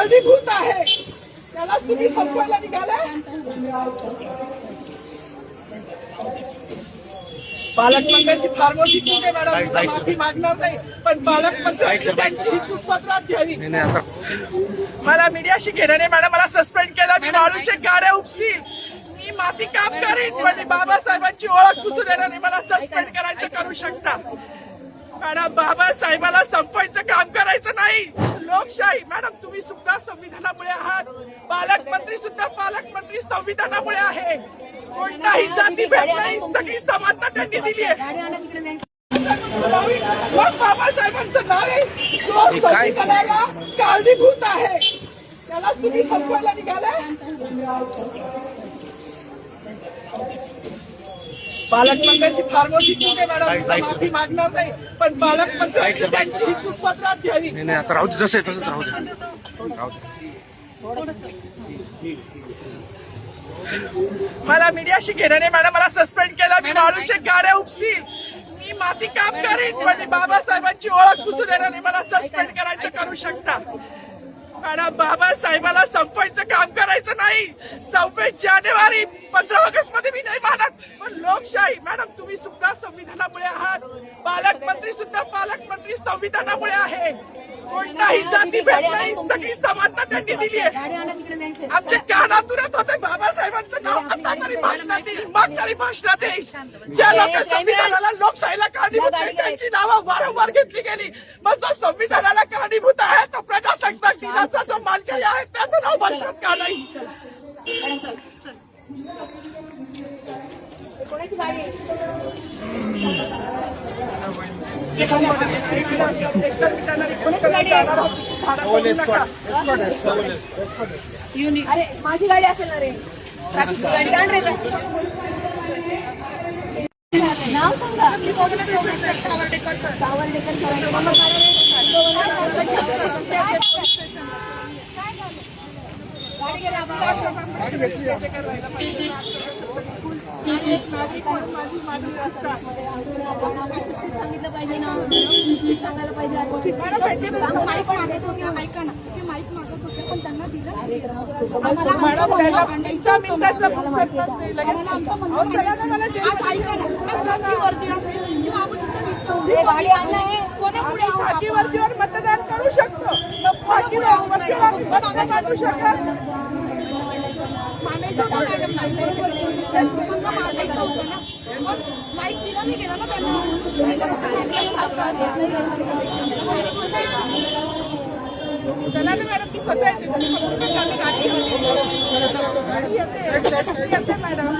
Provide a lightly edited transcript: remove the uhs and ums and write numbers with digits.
कारणीभूत आहे त्याला तुम्ही संपवायला निघाले. पालकमंत्र्यांची फार मोठी चूक आहे मॅडम, माफी मागणार नाही, पण पालकमंत्र्यांनी त्यांची ही चूक पत्रात घ्यावी. मला मीडियाशी घेण्याने मॅडम मला सस्पेंड केलं. मी वाळूचे गाड्या उपसील, मी माती काम करीन, पण बाबासाहेबांची ओळख पुसून येण्याने मला सस्पेंड करायचं करू शकता. मॅडम बाबासाहेबाला संपवायचं काम करायचं नाही. लोकशाही मॅडम, तुम्ही सुद्धा संविधानामुळे आहात, पालकमंत्री सुद्धा पालकमंत्री संविधानामुळे आहे. कोणताही जाती भेद नाही, सगळी समानता त्यांनी दिली आहे. मग बाबासाहेबांचं नाव आहे जो संविधानाला कारणीभूत आहे त्याला तुम्ही संपवायला निघाले. पालकमंत्र्यांची फार मोठी चूक आहे मॅडम, माफी मागणार नाही, पण पालकमंत्र्यांनी त्यांची ही चूक पत्रात घ्यावी. आता राहू दे, जसं आहे तसंच राहू दे. मला मीडियाशी घेण्याने मॅडम मला सस्पेंड केलं. मी वाळूचे गाड्या उपसील, मी माती काम करीन, पण बाबासाहेबांची ओळख पुसून येण्याने मला सस्पेंड करायचं करू शकता. मॅडम बाबासाहेबाला संपवायचं काम करायचं नाही. 26 जानेवारी 15 ऑगस्ट मध्ये मी नाही मानत, पण लोकशाही मॅडम, तुम्ही सुद्धा संविधानामुळे आहात, पालकमंत्री सुद्धा पालकमंत्री संविधानामुळे आहे. कोणताही जाती भेद नाही, सगळी समानता त्यांनी दिली आहे. आमच्या कानातुरात होते बाबासाहेबांचं नाव आता तरी भाषणात येईल, मग तरी भाषणात येईल. ज्या लोक संविधानाला लोकशाहीला कारणीभूत आहे त्यांची नावं वारंवार घेतली गेली. मग जो संविधानाला कारणीभूत आहे तो प्रजासत्ताक दिनाचा जो मानकरी आहे त्याचं नाव भाषणात का नाही? कोणाची गाडी आहे? अरे माझी गाडी असेल ना रे, गाडी काढ रे. नाव सांगा. सावर्डेकर सर. सावर्डेकर सांगितलं पाहिजे ना, सांगायला पाहिजे. माईक मागत होते, ऐका ना, ते माईक मागत होते पण त्यांना दिलं. ऐका ना, आज वर्दी असेल किंवा आपण वरतीवर मतदान करू शकतो. मानायचं होतं मॅडम, मानायचं होतं ना, माईक दिला नाही गेला ना त्यांना. चला ना मॅडम, ती स्वतः येते मॅडम.